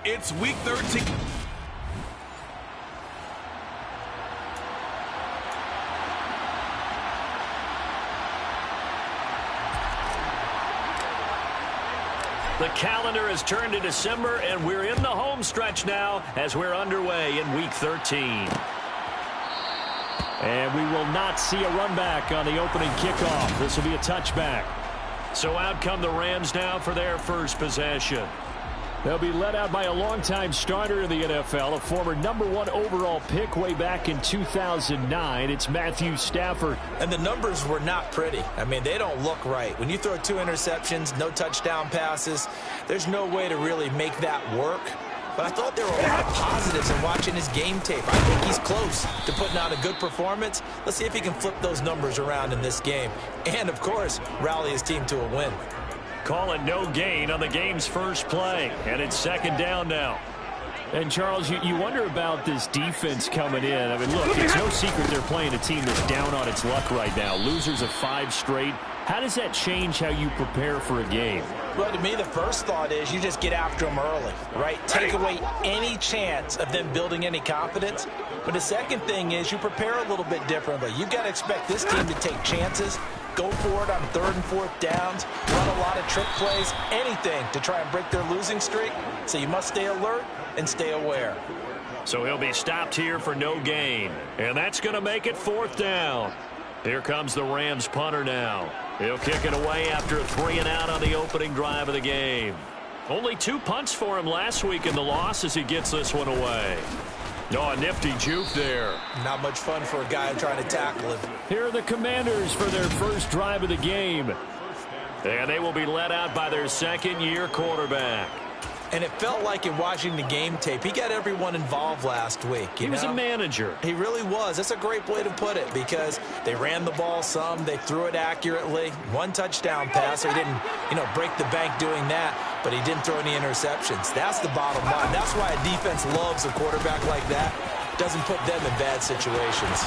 It's week 13. The calendar has turned to December, and we're in the home stretch now as we're underway in week 13. And we will not see a run back on the opening kickoff. This will be a touchback. So out come the Rams now for their first possession. They'll be led out by a longtime starter in the NFL, a former #1 overall pick way back in 2009. It's Matthew Stafford. And the numbers were not pretty. I mean, they don't look right. When you throw 2 interceptions, no touchdown passes, there's no way to really make that work. But I thought there were a lot of positives in watching his game tape. I think he's close to putting out a good performance. Let's see if he can flip those numbers around in this game. And, of course, rally his team to a win. Call it no gain on the game's first play. And it's second down now. And, Charles, you wonder about this defense coming in. I mean, look, it's no secret they're playing a team that's down on its luck right now. Losers of 5 straight. How does that change how you prepare for a game? Well, to me, the first thought is you just get after them early, right? Take away any chance of them building any confidence. But the second thing is you prepare a little bit differently. You've got to expect this team to take chances, go for it on 3rd and 4th downs, run a lot of trick plays, anything to try and break their losing streak. So you must stay alert and stay aware. So he'll be stopped here for no gain. And that's going to make it 4th down. Here comes the Rams punter now. He'll kick it away after a 3 and out on the opening drive of the game. Only 2 punts for him last week in the loss as he gets this one away. Oh, a nifty juke there. Not much fun for a guy trying to tackle him. Here are the Commanders for their first drive of the game. And they will be led out by their second-year quarterback. And it felt like in watching the game tape, he got everyone involved last week. He was a manager. He really was. That's a great way to put it because they ran the ball some. They threw it accurately. 1 touchdown pass. He didn't, break the bank doing that, but he didn't throw any interceptions. That's the bottom line. That's why a defense loves a quarterback like that. Doesn't put them in bad situations.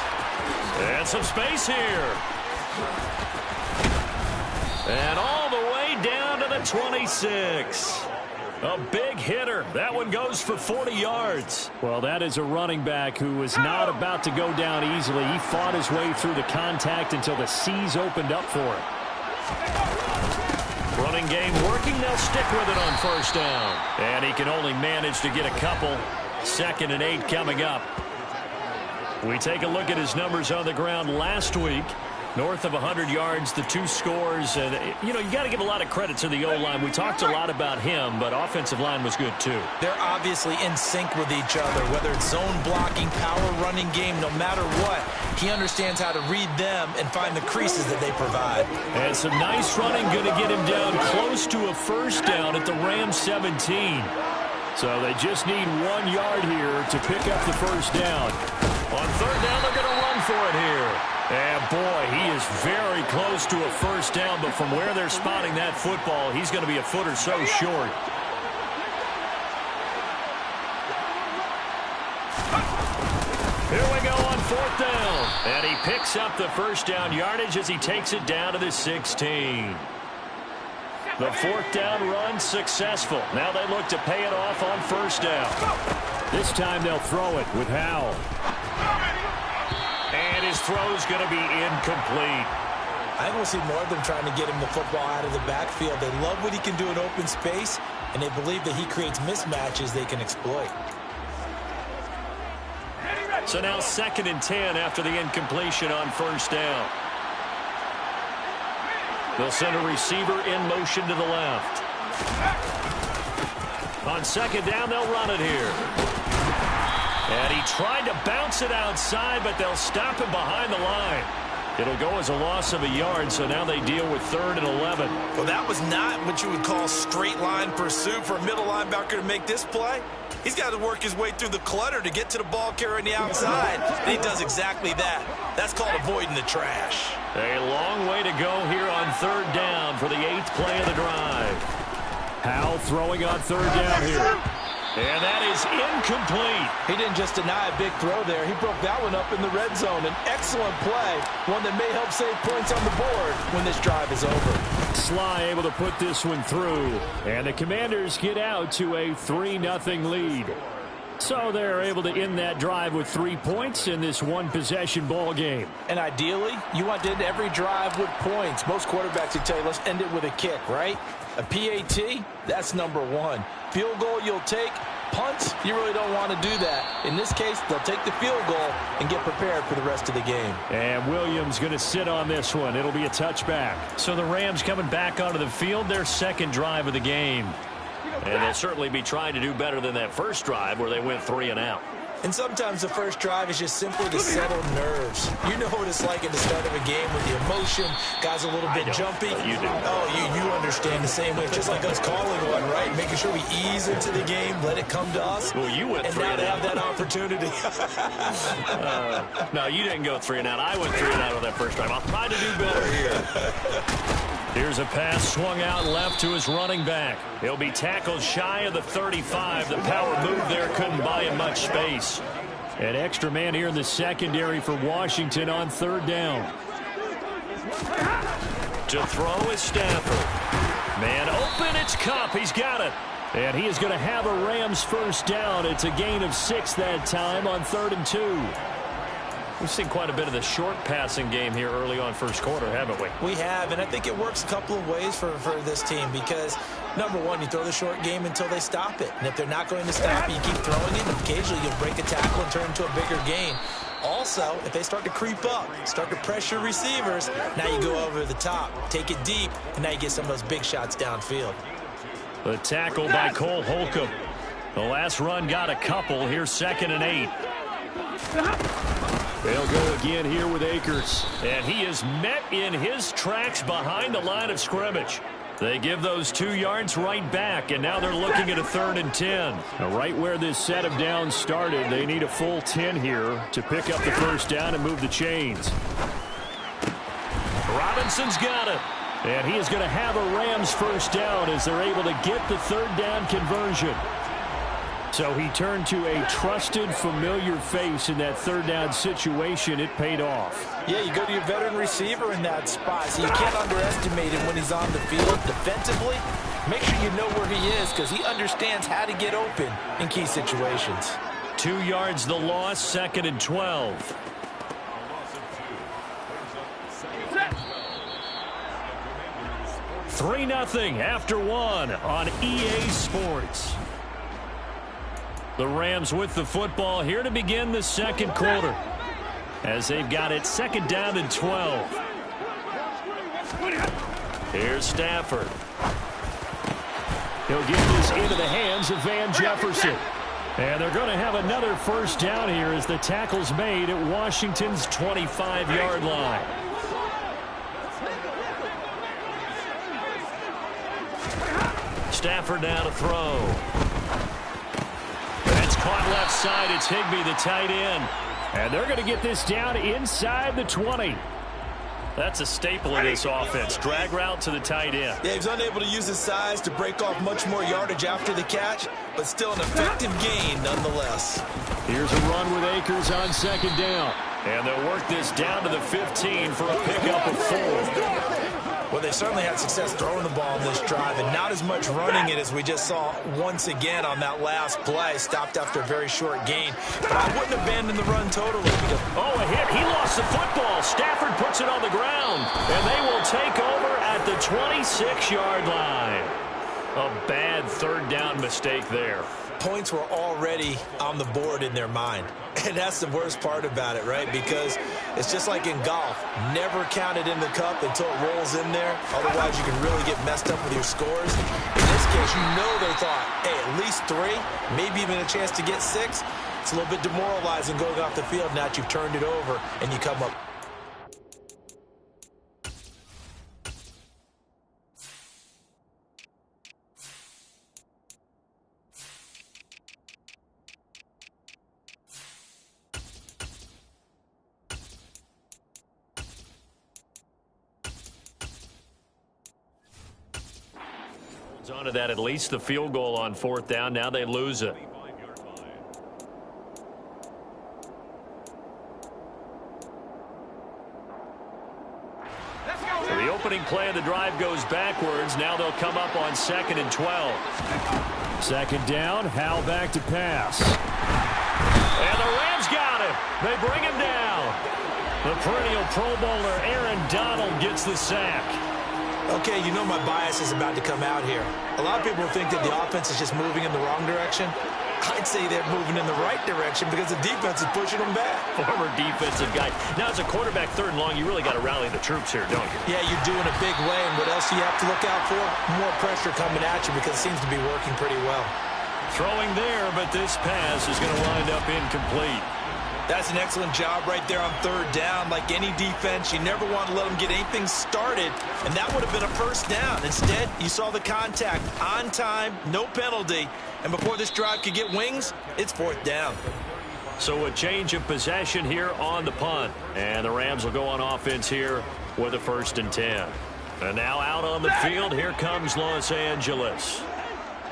And some space here. And all the way down to the 26. A big hitter. That one goes for 40 yards. Well, that is a running back who was not about to go down easily. He fought his way through the contact until the seas opened up for him. Running game working. They'll stick with it on 1st down. And he can only manage to get a couple. 2nd and 8 coming up. We take a look at his numbers on the ground last week. North of 100 yards, the 2 scores. And, you got to give a lot of credit to the O-line. We talked a lot about him, but offensive line was good, too. They're obviously in sync with each other, whether it's zone blocking, power running game, no matter what. He understands how to read them and find the creases that they provide. And some nice running, going to get him down close to a 1st down at the Rams 17. So they just need 1 yard here to pick up the 1st down. On 3rd down, they're going to run for it here. And, boy, he is very close to a 1st down, but from where they're spotting that football, he's going to be a foot or so short. Here we go on 4th down. And he picks up the 1st down yardage as he takes it down to the 16. The 4th down run successful. Now they look to pay it off on 1st down. This time they'll throw it with Howell. And his throw's going to be incomplete. I think we'll see more of them trying to get him the football out of the backfield. They love what he can do in open space, and they believe that he creates mismatches they can exploit. So now 2nd and 10 after the incompletion on 1st down. They'll send a receiver in motion to the left. On 2nd down, they'll run it here. And he tried to bounce it outside, but they'll stop him behind the line. It'll go as a loss of a yard, so now they deal with 3rd and 11. Well, that was not what you would call straight line pursuit for a middle linebacker to make this play. He's got to work his way through the clutter to get to the ball carrier on the outside, and he does exactly that. That's called avoiding the trash. A long way to go here on 3rd down for the 8th play of the drive. Howell throwing on 3rd down here. And that is incomplete. He didn't just deny a big throw there. He broke that one up in the red zone. An excellent play, one that may help save points on the board when this drive is over. Sly able to put this one through. And the Commanders get out to a 3-0 lead. So they're able to end that drive with 3 points in this one-possession ball game. And ideally, you want to end every drive with points. Most quarterbacks would tell you, let's end it with a kick, right? A PAT, that's number one. Field goal you'll take. Punts, you really don't want to do that. In this case, they'll take the field goal and get prepared for the rest of the game. And Williams going to sit on this one. It'll be a touchback. So the Rams coming back onto the field, their second drive of the game. And they'll certainly be trying to do better than that first drive where they went 3 and out. And sometimes the first drive is just simply to settle nerves. You know what it's like at the start of a game with the emotion. Guys a little bit jumpy. You do. Oh, you understand the same way. It's just like us calling one, right? Making sure we ease into the game, let it come to us. Well, you went 3 and and now out. they have that opportunity. No, you didn't go 3 and out. I went 3 and out on that first drive. I'll try to do better here. Here's a pass swung out left to his running back. He'll be tackled shy of the 35. The power move there couldn't buy him much space. An extra man here in the secondary for Washington on third down. To throw is Stafford. Man open, it's Kupp. He's got it. And he is going to have a Rams first down. It's a gain of 6 that time on 3rd and 2. We've seen quite a bit of the short passing game here early on first quarter, haven't we? We have, and I think it works a couple of ways for this team because, number one, you throw the short game until they stop it. And if they're not going to stop it, you keep throwing it, and occasionally you'll break a tackle and turn it into a bigger gain. Also, if they start to creep up, start to pressure receivers, now you go over the top, take it deep, and now you get some of those big shots downfield. The tackle by Cole Holcomb. The last run got a couple. Here's 2nd and 8. They'll go again here with Akers. And he is met in his tracks behind the line of scrimmage. They give those 2 yards right back, and now they're looking at a 3rd and 10. Now, right where this set of downs started, they need a full 10 here to pick up the first down and move the chains. Robinson's got it. And he is going to have a Rams first down as they're able to get the 3rd down conversion. So he turned to a trusted, familiar face in that 3rd down situation. It paid off. Yeah, you go to your veteran receiver in that spot, so you can't underestimate him when he's on the field defensively. Make sure you know where he is because he understands how to get open in key situations. 2 yards the loss, 2nd and 12. Three 3-0 after 1 on EA Sports. The Rams with the football here to begin the second quarter as they've got it 2nd down and 12. Here's Stafford. He'll get this into the hands of Van Jefferson. And they're going to have another first down here as the tackle's made at Washington's 25-yard line. Stafford now to throw. That's caught left side. It's Higbee, the tight end. And they're going to get this down inside the 20. That's a staple of this offense. Drag route to the tight end. Yeah, he's unable to use his size to break off much more yardage after the catch, but still an effective gain nonetheless. Here's a run with Akers on 2nd down. And they'll work this down to the 15 for a pickup of 4. Well, they certainly had success throwing the ball in this drive and not as much running it as we just saw once again on that last play. Stopped after a very short gain. But I wouldn't abandon the run totally. Because a hit. He lost the football. Stafford puts it on the ground. And they will take over at the 26-yard line. A bad 3rd down mistake there. Points were already on the board in their mind. And that's the worst part about it, right? Because it's just like in golf. Never count it in the cup until it rolls in there. Otherwise, you can really get messed up with your scores. In this case, you know they thought, hey, at least 3, maybe even a chance to get 6. It's a little bit demoralizing going off the field now that you've turned it over and you come up. Onto that, at least the field goal on 4th down. Now they lose it. So the opening play of the drive goes backwards. Now they'll come up on 2nd and 12. 2nd down, Howell back to pass. And the Rams got him. They bring him down. The perennial Pro Bowler Aaron Donald gets the sack. Okay, you know my bias is about to come out here. A lot of people think that the offense is just moving in the wrong direction. I'd say they're moving in the right direction because the defense is pushing them back. Former defensive guy. Now, as a quarterback 3rd and long, you really got to rally the troops here, don't you? Yeah, you're doing a big way, and what else do you have to look out for? More pressure coming at you because it seems to be working pretty well. Throwing there, but this pass is going to wind up incomplete. That's an excellent job right there on 3rd down. Like any defense, you never want to let them get anything started, and that would have been a 1st down. Instead, you saw the contact on time, no penalty, and before this drive could get wings, it's 4th down. So a change of possession here on the punt, and the Rams will go on offense here with a 1st and 10. And now out on the field, here comes Los Angeles.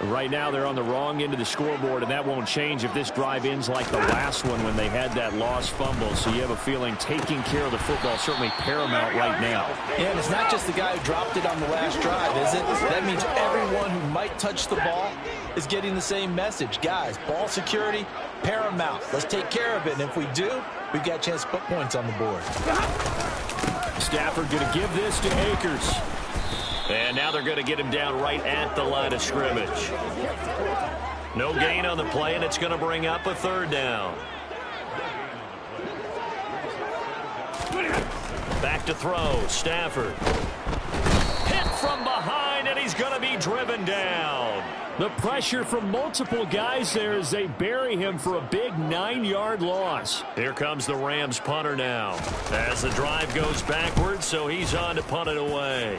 Right now they're on the wrong end of the scoreboard, and that won't change if this drive ends like the last one when they had that lost fumble. So you have a feeling taking care of the football certainly paramount right now. Yeah, and it's not just the guy who dropped it on the last drive, is it? That means everyone who might touch the ball is getting the same message. Guys, ball security, paramount. Let's take care of it, and if we do, we've got a chance to put points on the board. Stafford going to give this to Akers. And now they're going to get him down right at the line of scrimmage. No gain on the play, and it's going to bring up a 3rd down. Back to throw, Stafford. Hit from behind, and he's going to be driven down. The pressure from multiple guys there as they bury him for a big 9-yard loss. Here comes the Rams punter now. As the drive goes backwards, so he's on to punt it away.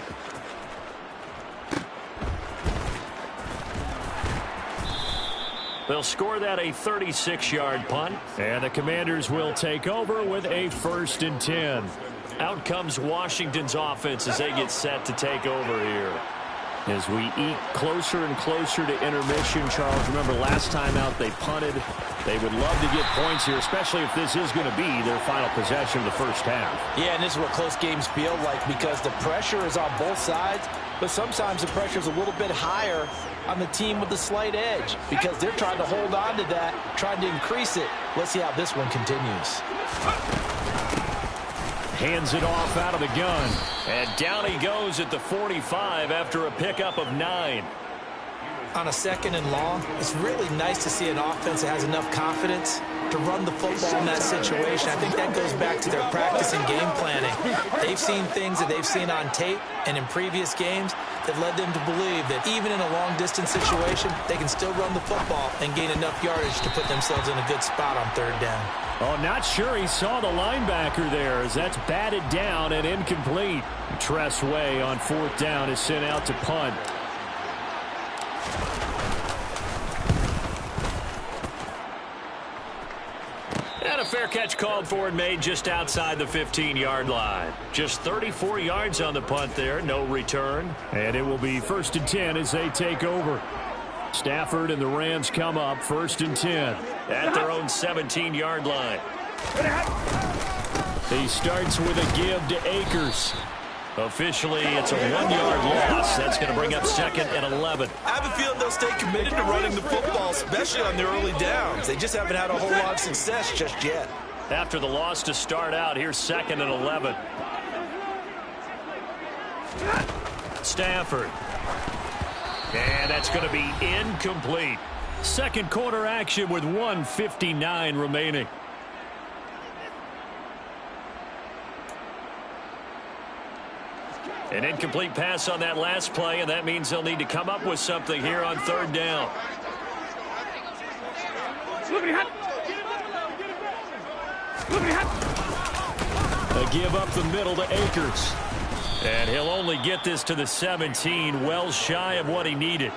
They'll score that a 36-yard punt, and the Commanders will take over with a 1st and 10. Out comes Washington's offense as they get set to take over here. As we eat closer and closer to intermission, Charles, remember last time out they punted. They would love to get points here, especially if this is going to be their final possession of the 1st half. Yeah, and this is what close games feel like because the pressure is on both sides, but sometimes the pressure is a little bit higher on the team with the slight edge because they're trying to hold on to that, trying to increase it. Let's see how this one continues. Hands it off out of the gun. And down he goes at the 45 after a pickup of 9. On a 2nd and long, it's really nice to see an offense that has enough confidence to run the football in that situation. I think that goes back to their practice and game planning. They've seen things that they've seen on tape and in previous games that led them to believe that even in a long-distance situation, they can still run the football and gain enough yardage to put themselves in a good spot on 3rd down. Oh, not sure he saw the linebacker there as that's batted down and incomplete. Tress Way on 4th down is sent out to punt. And a fair catch called for and made just outside the 15-yard line. Just 34 yards on the punt there, no return. And it will be 1st and 10 as they take over. Stafford and the Rams come up 1st and 10 at their own 17-yard line. He starts with a give to Akers. Officially, it's a 1-yard loss. That's going to bring up 2nd and 11. I have a feeling they'll stay committed to running the football, especially on their early downs. They just haven't had a whole lot of success just yet. After the loss to start out, here's 2nd and 11. Stafford. And that's going to be incomplete. 2nd quarter action with 1:59 remaining. An incomplete pass on that last play, and that means they'll need to come up with something here on 3rd down. A give up the middle to Akers. And he'll only get this to the 17, well shy of what he needed.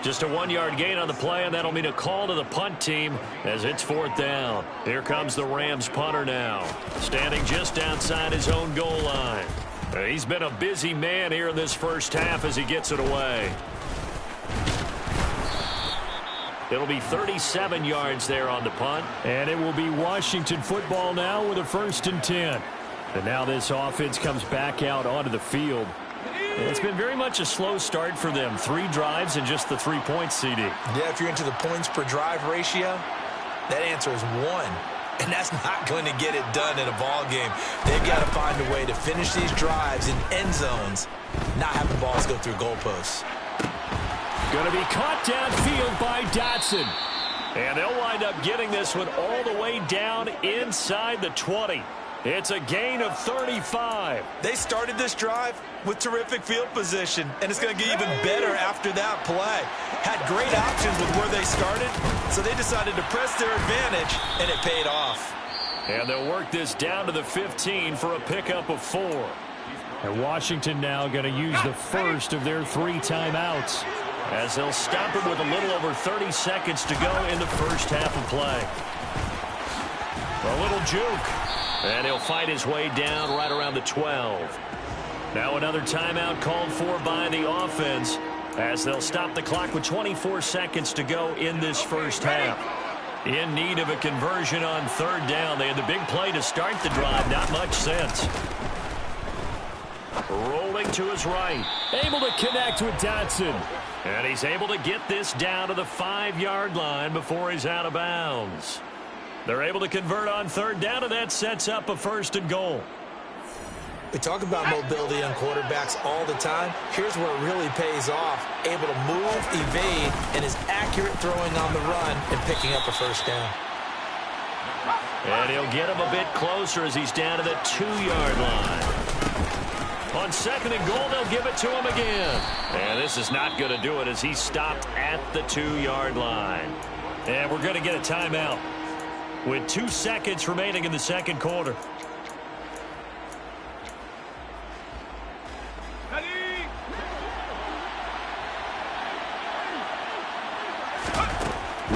Just a 1-yard gain on the play, and that'll mean a call to the punt team as it's 4th down. Here comes the Rams punter now, standing just outside his own goal line. He's been a busy man here in this 1st half as he gets it away. It'll be 37 yards there on the punt. And it will be Washington football now with a 1st and 10. And now this offense comes back out onto the field. And it's been very much a slow start for them. 3 drives and just the 3 points, CD. Yeah, if you're into the points per drive ratio, that answer is 1. And that's not going to get it done in a ball game. They've got to find a way to finish these drives in end zones, not have the balls go through goalposts. Going to be caught downfield by Dotson. And they'll wind up getting this one all the way down inside the 20. It's a gain of 35. They started this drive with terrific field position, and it's going to get even better after that play. Had great options with where they started, so they decided to press their advantage, and it paid off. And they'll work this down to the 15 for a pickup of 4. And Washington now going to use the first of their 3 timeouts, as they'll stop it with a little over 30 seconds to go in the first half of play. A little juke. And he'll fight his way down right around the 12. Now another timeout called for by the offense, as they'll stop the clock with 24 seconds to go in this first half. In need of a conversion on 3rd down. They had the big play to start the drive. Not much sense. Rolling to his right. Able to connect with Dotson. And he's able to get this down to the 5-yard line before he's out of bounds. They're able to convert on 3rd down, and that sets up a 1st and goal. We talk about mobility on quarterbacks all the time. Here's where it really pays off. Able to move, evade, and is accurate throwing on the run and picking up a 1st down. And he'll get him a bit closer as he's down to the 2-yard line. On 2nd and goal, they'll give it to him again. And this is not going to do it as he's stopped at the 2-yard line. And we're going to get a timeout with 2 seconds remaining in the 2nd quarter.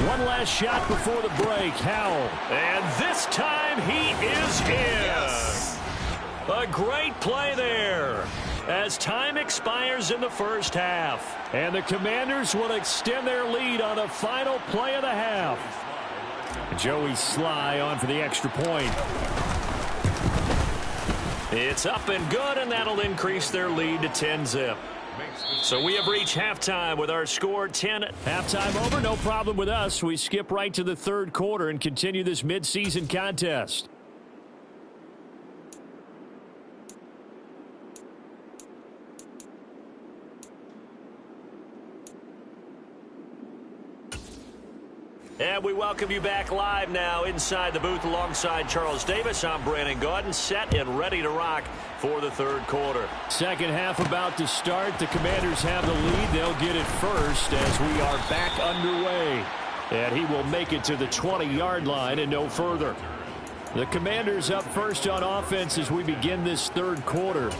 One last shot before the break. Howell. And this time he is in. Yes. A great play there as time expires in the first half. And the Commanders will extend their lead on the final play of the half. Joey Sly on for the extra point. It's up and good, and that'll increase their lead to 10-zip. So we have reached halftime with our score 10. Halftime over, no problem with us. We skip right to the 3rd quarter and continue this midseason contest. And we welcome you back live now inside the booth alongside Charles Davis. I'm Brandon Gaudin, set and ready to rock for the 3rd quarter. Second half about to start. The Commanders have the lead. They'll get it first as we are back underway. And he will make it to the 20-yard line and no further. The Commanders up first on offense as we begin this 3rd quarter.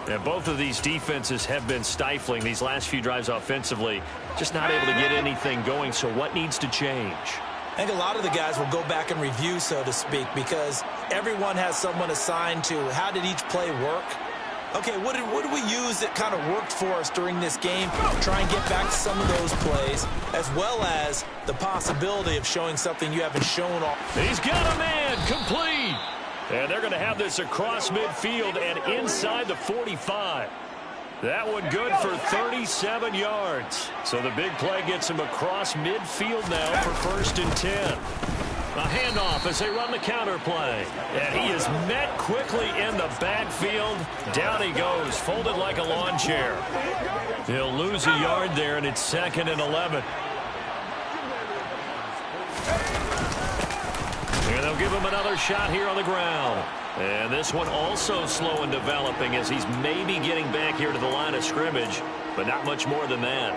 And both of these defenses have been stifling these last few drives offensively. Just not able to get anything going. So what needs to change? I think a lot of the guys will go back and review, so to speak, because everyone has someone assigned to how did each play work. Okay, what did we use that kind of worked for us during this game? Try and get back to some of those plays, as well as the possibility of showing something you haven't shown all. He's got a man complete. And they're going to have this across midfield and inside the 45. That one good for 37 yards. So the big play gets him across midfield now for 1st and 10. A handoff as they run the counter play. And he is met quickly in the backfield. Down he goes, folded like a lawn chair. He'll lose a yard there, and it's 2nd and 11. And they'll give him another shot here on the ground. And this one also slow in developing as he's maybe getting back here to the line of scrimmage, but not much more than that.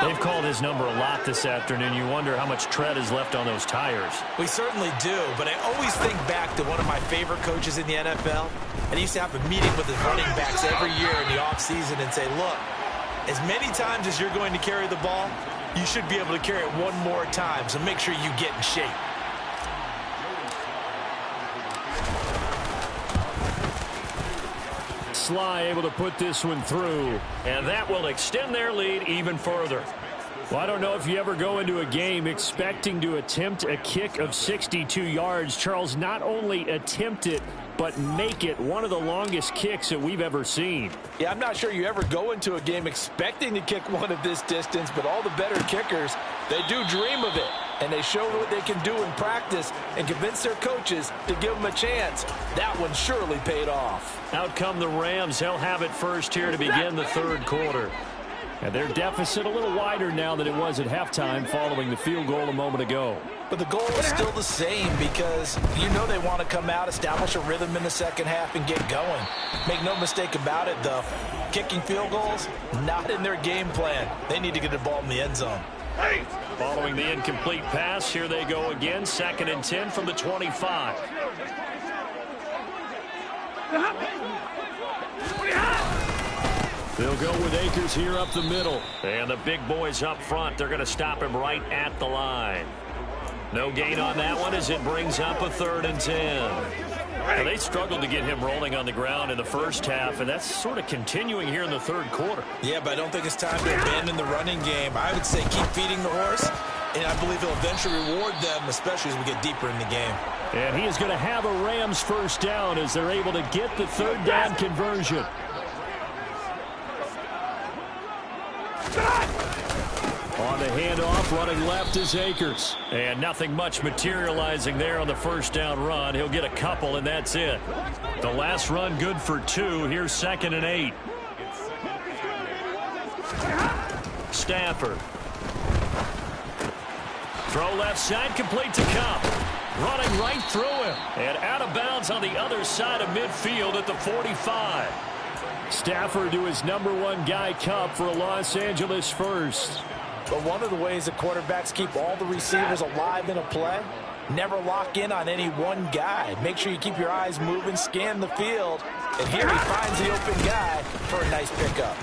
They've called his number a lot this afternoon. You wonder how much tread is left on those tires. We certainly do, but I always think back to one of my favorite coaches in the NFL, and he used to have a meeting with his running backs every year in the offseason and say, look, as many times as you're going to carry the ball, you should be able to carry it one more time, so make sure you get in shape. Sly able to put this one through, and that will extend their lead even further. Well, I don't know if you ever go into a game expecting to attempt a kick of 62 yards. Charles, not only attempt it, but make it one of the longest kicks that we've ever seen. Yeah, I'm not sure you ever go into a game expecting to kick one of this distance, but all the better kickers, they do dream of it. And they show what they can do in practice and convince their coaches to give them a chance. That one surely paid off. Out come the Rams. They'll have it first here to begin the third quarter. And their deficit a little wider now than it was at halftime following the field goal a moment ago. But the goal is still the same because you know they want to come out, establish a rhythm in the second half, and get going. Make no mistake about it, though. Kicking field goals, not in their game plan. They need to get the ball in the end zone. Following the incomplete pass, here they go again. 2nd and 10 from the 25. They'll go with Akers here up the middle. And the big boys up front, they're going to stop him right at the line. No gain on that one as it brings up a 3rd and 10. Now, they struggled to get him rolling on the ground in the first half, and that's sort of continuing here in the third quarter. Yeah, but I don't think it's time to abandon the running game. I would say keep feeding the horse, and I believe he'll eventually reward them, especially as we get deeper in the game. And he is going to have a Rams first down as they're able to get the 3rd down conversion. On the handoff, running left is Akers. And nothing much materializing there on the first down run. He'll get a couple, and that's it. The last run good for 2. Here's 2nd and 8. Stafford. Throw left side, complete to Cup. Running right through him. And out of bounds on the other side of midfield at the 45. Stafford to his #1 guy, Cup, for a Los Angeles first. But one of the ways that quarterbacks keep all the receivers alive in a play, never lock in on any one guy. Make sure you keep your eyes moving, scan the field, and here he finds the open guy for a nice pickup.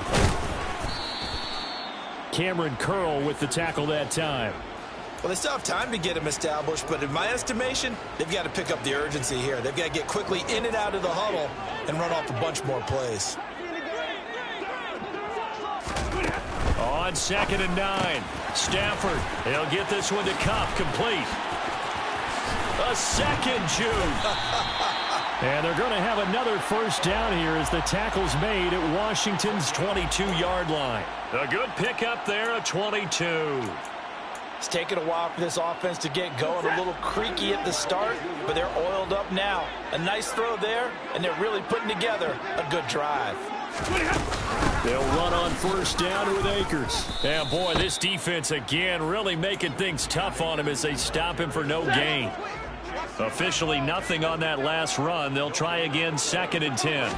Cameron Curl with the tackle that time. Well, they still have time to get him established, but in my estimation, they've got to pick up the urgency here. They've got to get quickly in and out of the huddle and run off a bunch more plays. On 2nd and 9, Stafford. He'll get this one to Cup, complete. A second Jude. And they're going to have another first down here as the tackle's made at Washington's 22-yard line. A good pickup there at 22. It's taken a while for this offense to get going. A little creaky at the start, but they're oiled up now. A nice throw there, and they're really putting together a good drive. They'll run on first down with Akers. And boy, this defense again really making things tough on him as they stop him for no gain. Officially nothing on that last run. They'll try again 2nd and 10.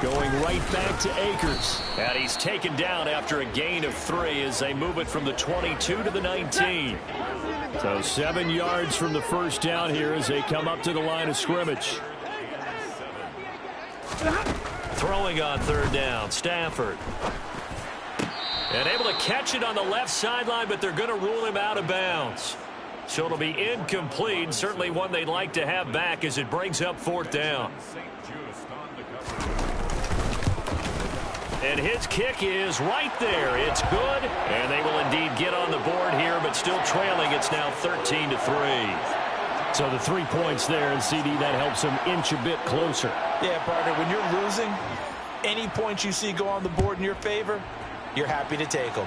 Going right back to Akers. And he's taken down after a gain of 3 as they move it from the 22 to the 19. So 7 yards from the first down here as they come up to the line of scrimmage. Throwing on 3rd down, Stafford. And able to catch it on the left sideline, but they're going to rule him out of bounds. So it'll be incomplete. Certainly one they'd like to have back as it brings up 4th down. And his kick is right there. It's good. And they will indeed get on the board here, but still trailing. It's now 13-3. So the 3 points there, and CD, that helps them inch a bit closer. Yeah, partner, when you're losing, any points you see go on the board in your favor, you're happy to take them.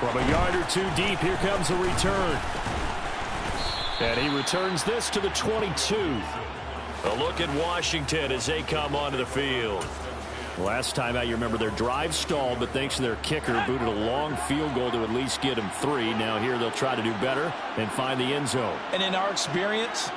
From a yard or 2 deep, here comes a return. And he returns this to the 22. A look at Washington as they come onto the field. Last time out, you remember their drive stalled, but thanks to their kicker, booted a long field goal to at least get them 3. Now here they'll try to do better and find the end zone. And in our experience,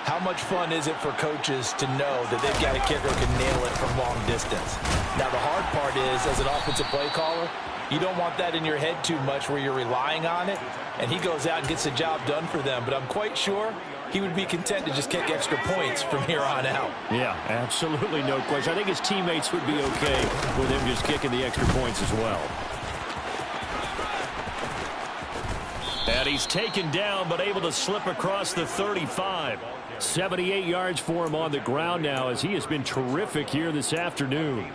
how much fun is it for coaches to know that they've got a kicker who can nail it from long distance? Now the hard part is, as an offensive play caller, you don't want that in your head too much where you're relying on it, and he goes out and gets the job done for them. But I'm quite sure he would be content to just kick extra points from here on out. Yeah, absolutely no question. I think his teammates would be okay with him just kicking the extra points as well. And he's taken down but able to slip across the 35. 78 yards for him on the ground now as he has been terrific here this afternoon.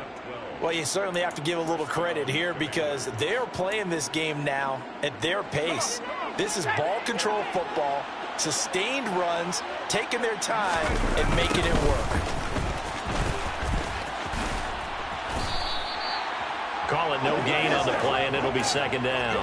Well, you certainly have to give a little credit here because they're playing this game now at their pace. This is ball control football, sustained runs, taking their time and making it work. Call it no gain on the play, and it'll be second down.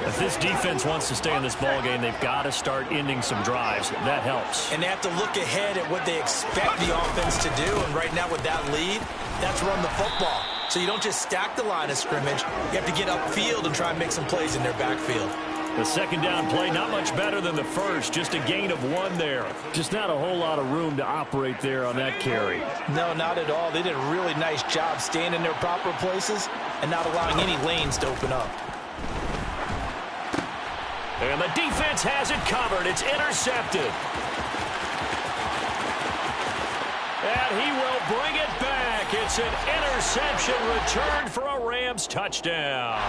If this defense wants to stay in this ballgame, they've got to start ending some drives. That helps. And they have to look ahead at what they expect the offense to do. And right now with that lead, that's run the football. So you don't just stack the line of scrimmage. You have to get upfield and try and make some plays in their backfield. The second down play, not much better than the first. Just a gain of 1 there. Just not a whole lot of room to operate there on that carry. No, not at all. They did a really nice job staying in their proper places and not allowing any lanes to open up. And the defense has it covered. It's intercepted. And he will bring it back. It's an interception returned for a Rams touchdown.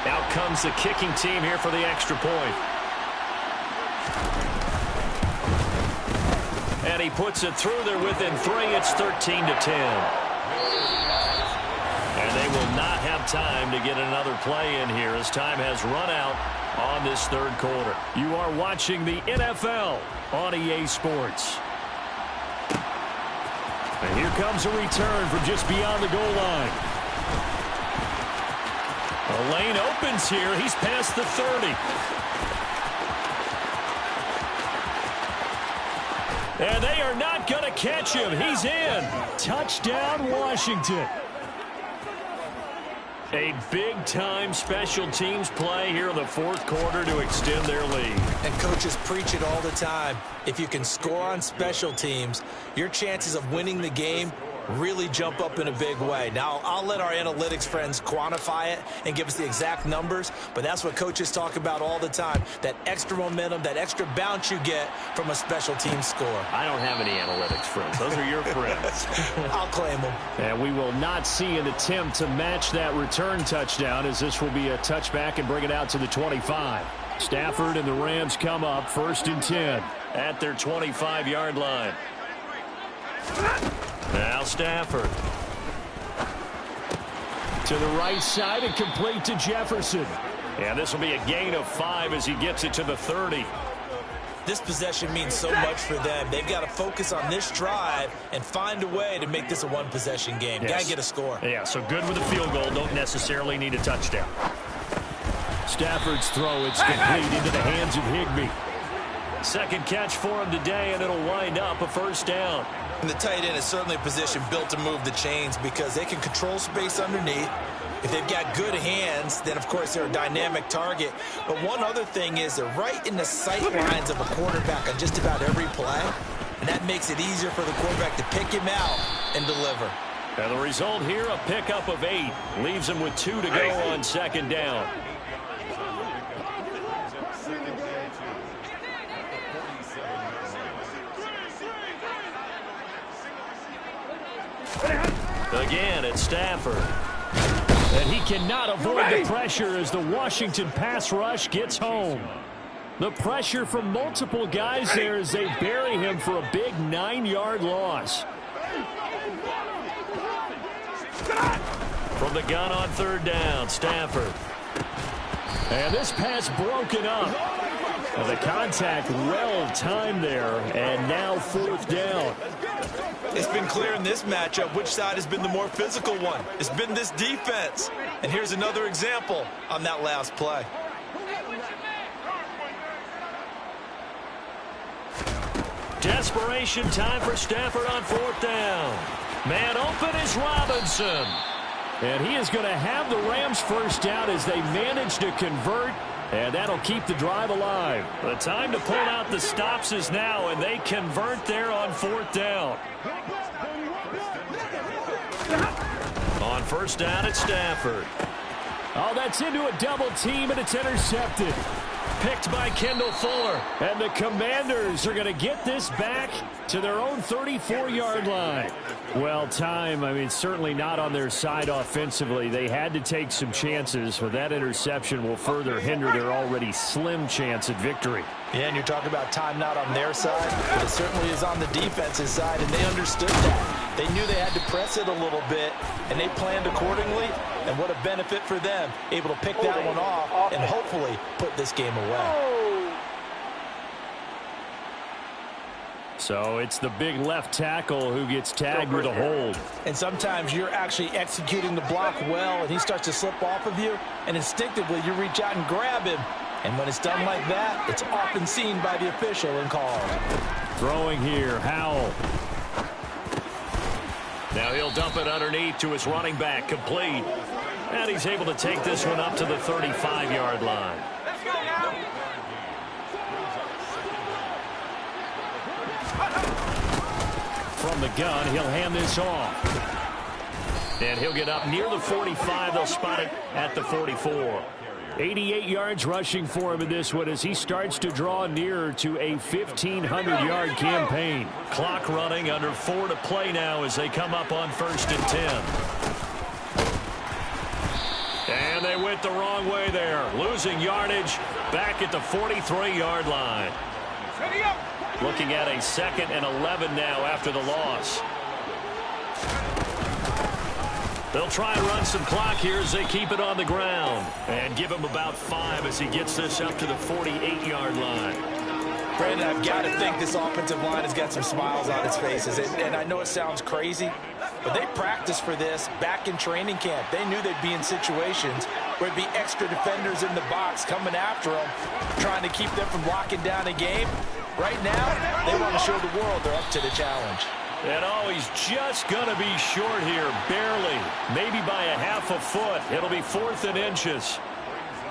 Out comes the kicking team here for the extra point. And he puts it through there within 3. It's 13-10. And they will not have time to get another play in here as time has run out on this third quarter. You are watching the NFL on EA Sports. And here comes a return from just beyond the goal line. The lane opens here. He's past the 30. And they are not going to catch him. He's in. Touchdown, Washington. A big-time special teams play here in the fourth quarter to extend their lead. And coaches preach it all the time. If you can score on special teams, your chances of winning the game really jump up in a big way. Now, I'll let our analytics friends quantify it and give us the exact numbers, but that's what coaches talk about all the time, that extra momentum, that extra bounce you get from a special team score. I don't have any analytics friends. Those are your friends. I'll claim them. And we will not see an attempt to match that return touchdown, as this will be a touchback and bring it out to the 25. Stafford and the Rams come up 1st and 10 at their 25-yard line. Now Stafford. To the right side and complete to Jefferson. And this will be a gain of 5 as he gets it to the 30. This possession means so much for them. They've got to focus on this drive and find a way to make this a one-possession game. Yes. Got to get a score. Yeah, so good with a field goal. Don't necessarily need a touchdown. Stafford's throw, it's complete into the hands of Higbee. Second catch for him today, and it'll wind up a first down. And the tight end is certainly a position built to move the chains because they can control space underneath. If they've got good hands, then, of course, they're a dynamic target. But one other thing is they're right in the sight lines of a quarterback on just about every play, and that makes it easier for the quarterback to pick him out and deliver. And the result here, a pickup of 8. Leaves him with 2 to go on second down. Again, it's Stafford. And he cannot avoid the pressure as the Washington pass rush gets home. The pressure from multiple guys there as they bury him for a big 9-yard loss. From the gun on third down, Stafford. And this pass broken up. Well, the contact well timed there, and now fourth down. It's been clear in this matchup which side has been the more physical one. It's been this defense. And here's another example on that last play. Desperation time for Stafford on fourth down. Man open is Robinson. And he is going to have the Rams first down as they manage to convert. And that'll keep the drive alive. The time to pull out the stops is now, and they convert there on fourth down. On first down, it's Stafford. Oh, that's into a double team, and it's intercepted. Picked by Kendall Fuller. And the Commanders are going to get this back to their own 34-yard line. Well, certainly not on their side offensively. They had to take some chances, but that interception will further hinder their already slim chance at victory. Yeah, and you're talking about time not on their side, but it certainly is on the defensive side, and they understood that. They knew they had to press it a little bit, and they planned accordingly. And what a benefit for them, able to pick that one off and hopefully put this game away. So it's the big left tackle who gets tagged with a hold. And sometimes you're actually executing the block well, and he starts to slip off of you, and instinctively you reach out and grab him. And when it's done like that, it's often seen by the official and called. Throwing here, Howell. Now he'll dump it underneath to his running back, complete. And he's able to take this one up to the 35-yard line. From the gun, he'll hand this off. And he'll get up near the 45. They'll spot it at the 44. 88 yards rushing for him in this one as he starts to draw nearer to a 1,500-yard campaign. Clock running, under 4 to play now as they come up on 1st and 10. And they went the wrong way there. Losing yardage back at the 43-yard line. Looking at a 2nd and 11 now after the loss. They'll try and run some clock here as they keep it on the ground. And give him about 5 as he gets this up to the 48-yard line. Brandon, I've got to think this offensive line has got some smiles on its faces. And I know it sounds crazy, but they practiced for this back in training camp. They knew they'd be in situations where it'd be extra defenders in the box coming after them, trying to keep them from locking down a game. Right now, they want to show the world they're up to the challenge. And he's just going to be short here, barely, maybe by a half a foot. It'll be 4th and inches.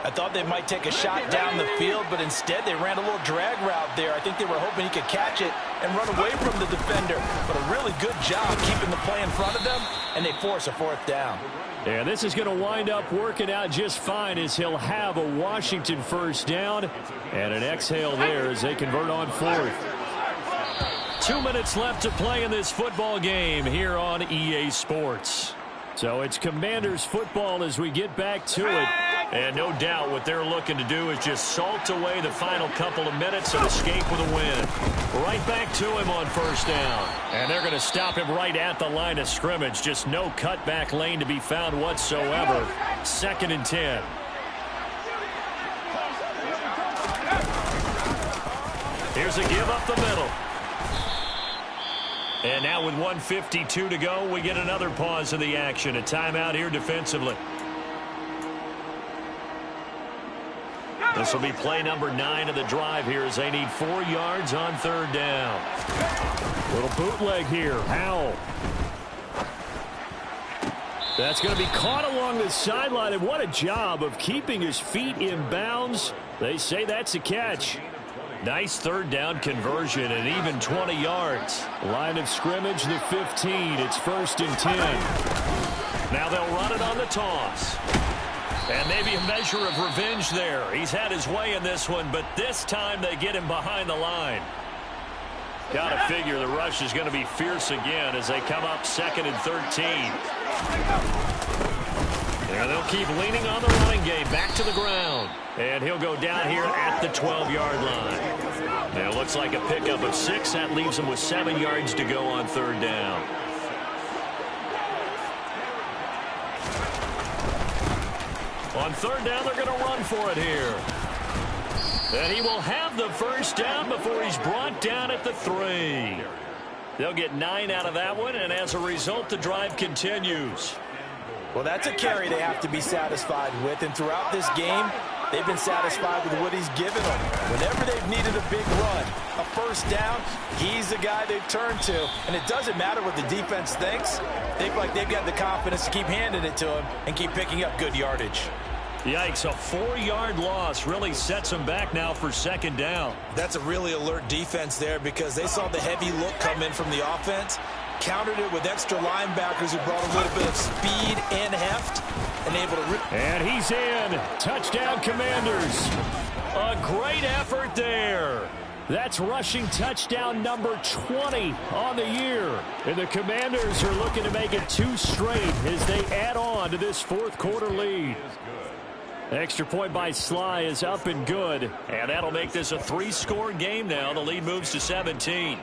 I thought they might take a shot down the field, but instead they ran a little drag route there. I think they were hoping he could catch it and run away from the defender. But a really good job keeping the play in front of them, and they force a 4th down. Yeah, this is going to wind up working out just fine as he'll have a Washington 1st down and an exhale there as they convert on 4th. 2 minutes left to play in this football game here on EA Sports. So it's Commanders football as we get back to it. And no doubt what they're looking to do is just salt away the final couple of minutes and escape with a win. Right back to him on 1st down. And they're going to stop him right at the line of scrimmage. Just no cutback lane to be found whatsoever. 2nd and 10. Here's a give up the middle. And now with 1:52 to go, we get another pause in the action. A timeout here defensively. This will be play number 9 of the drive here as they need 4 yards on 3rd down. Little bootleg here. Howell. That's going to be caught along the sideline, and what a job of keeping his feet in bounds. They say that's a catch. Nice 3rd down conversion and even 20 yards. Line of scrimmage, the 15. It's 1st and 10. Now they'll run it on the toss. And maybe a measure of revenge there. He's had his way in this one, but this time they get him behind the line. Got to figure the rush is going to be fierce again as they come up 2nd and 13. And they'll keep leaning on the running game back to the ground. And he'll go down here at the 12-yard line. And it looks like a pickup of 6. That leaves him with 7 yards to go on 3rd down. On 3rd down, they're going to run for it here. And he will have the 1st down before he's brought down at the 3. They'll get 9 out of that one, and as a result, the drive continues. Well, that's a carry they have to be satisfied with, and throughout this game, they've been satisfied with what he's given them. Whenever they've needed a big run, a 1st down, he's the guy they've turned to. And it doesn't matter what the defense thinks. They feel like they've got the confidence to keep handing it to him and keep picking up good yardage. Yikes, a 4-yard loss really sets them back now for 2nd down. That's a really alert defense there because they saw the heavy look come in from the offense, countered it with extra linebackers who brought a little bit of speed and heft, and able to... And he's in. Touchdown, Commanders. A great effort there. That's rushing touchdown number 20 on the year. And the Commanders are looking to make it 2 straight as they add on to this 4th quarter lead. Extra point by Sly is up and good. And that'll make this a 3-score game now. The lead moves to 17.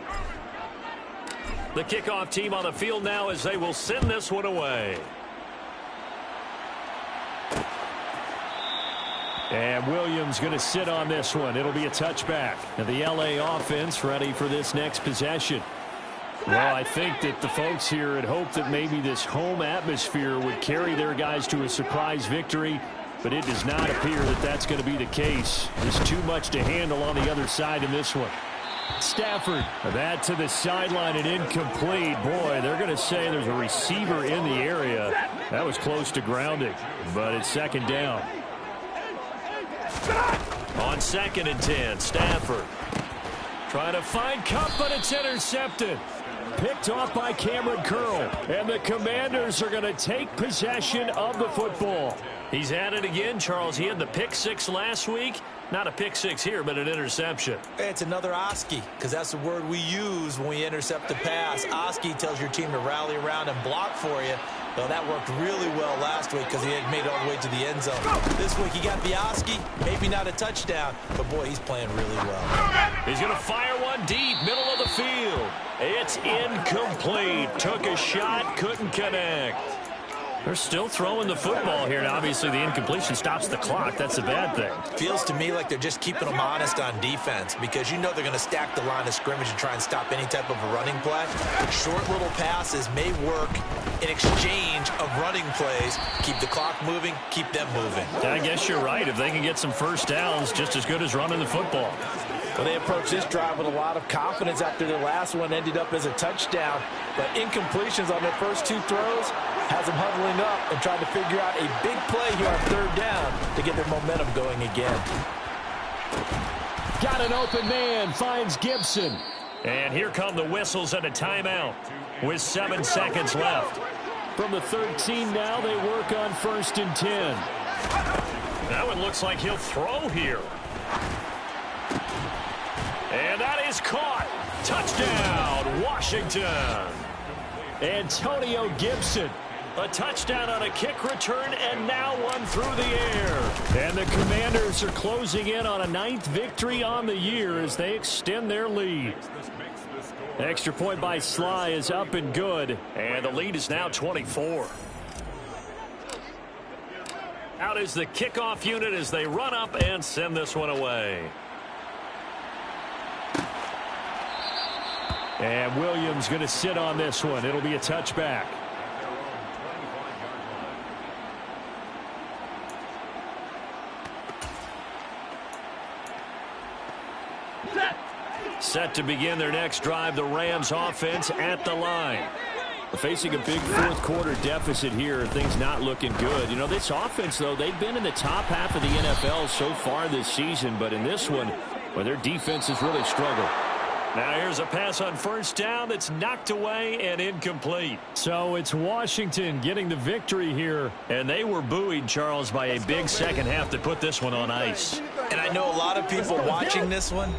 The kickoff team on the field now as they will send this one away. And Williams going to sit on this one. It'll be a touchback. And the LA offense ready for this next possession. Well, I think that the folks here had hoped that maybe this home atmosphere would carry their guys to a surprise victory, but it does not appear that that's going to be the case. There's too much to handle on the other side in this one. Stafford, that to the sideline and incomplete. Boy, they're going to say there's a receiver in the area. That was close to grounding, but it's second down. On 2nd and 10, Stafford trying to find Cup, but it's intercepted. Picked off by Cameron Curl, and the Commanders are going to take possession of the football. He's at it again, Charles. He had the pick 6 last week. Not a pick 6 here, but an interception. It's another Oski, because that's the word we use when we intercept the pass. Oski tells your team to rally around and block for you. Well, that worked really well last week because he had made it all the way to the end zone. This week he got the Oski, maybe not a touchdown, but boy, he's playing really well. He's going to fire one deep, middle of the field. It's incomplete. Took a shot, couldn't connect. They're still throwing the football here, and obviously the incompletion stops the clock. That's a bad thing. Feels to me like they're just keeping them honest on defense because you know they're going to stack the line of scrimmage and try and stop any type of a running play. Short little passes may work in exchange of running plays. Keep the clock moving, keep them moving. I guess you're right. If they can get some first downs, just as good as running the football. Well, they approached this drive with a lot of confidence after their last one ended up as a touchdown. But incompletions on their first 2 throws has them huddling up and trying to figure out a big play here on 3rd down to get their momentum going again. Got an open man, finds Gibson. And here come the whistles and a timeout with 7 seconds left. From the 13 now, they work on 1st and 10. Now it looks like he'll throw here. And that is caught. Touchdown, Washington. Antonio Gibson. A touchdown on a kick return, and now one through the air. And the Commanders are closing in on a 9th victory on the year as they extend their lead. Extra point by Sly is up and good, and the lead is now 24. Out is the kickoff unit as they run up and send this one away. And Williams going to sit on this one. It'll be a touchback. Set to begin their next drive, the Rams offense at the line. Facing a big 4th quarter deficit here, things not looking good. You know, this offense, though, they've been in the top half of the NFL so far this season, but in this one, well, their defense has really struggled. Now here's a pass on 1st down that's knocked away and incomplete. So it's Washington getting the victory here. And they were buoyed, Charles, by a big second half to put this one on ice. And I know a lot of people watching this one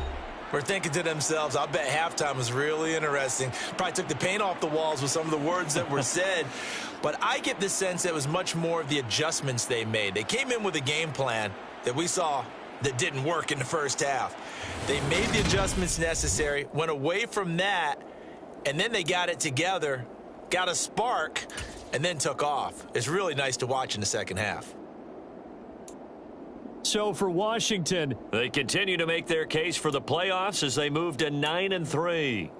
were thinking to themselves, I'll bet halftime was really interesting. Probably took the paint off the walls with some of the words that were said. But I get the sense that it was much more of the adjustments they made. They came in with a game plan that we saw that didn't work in the first half. They made the adjustments necessary, went away from that, and then they got it together, got a spark, and then took off. It's really nice to watch in the second half. So for Washington, they continue to make their case for the playoffs as they move to 9-3.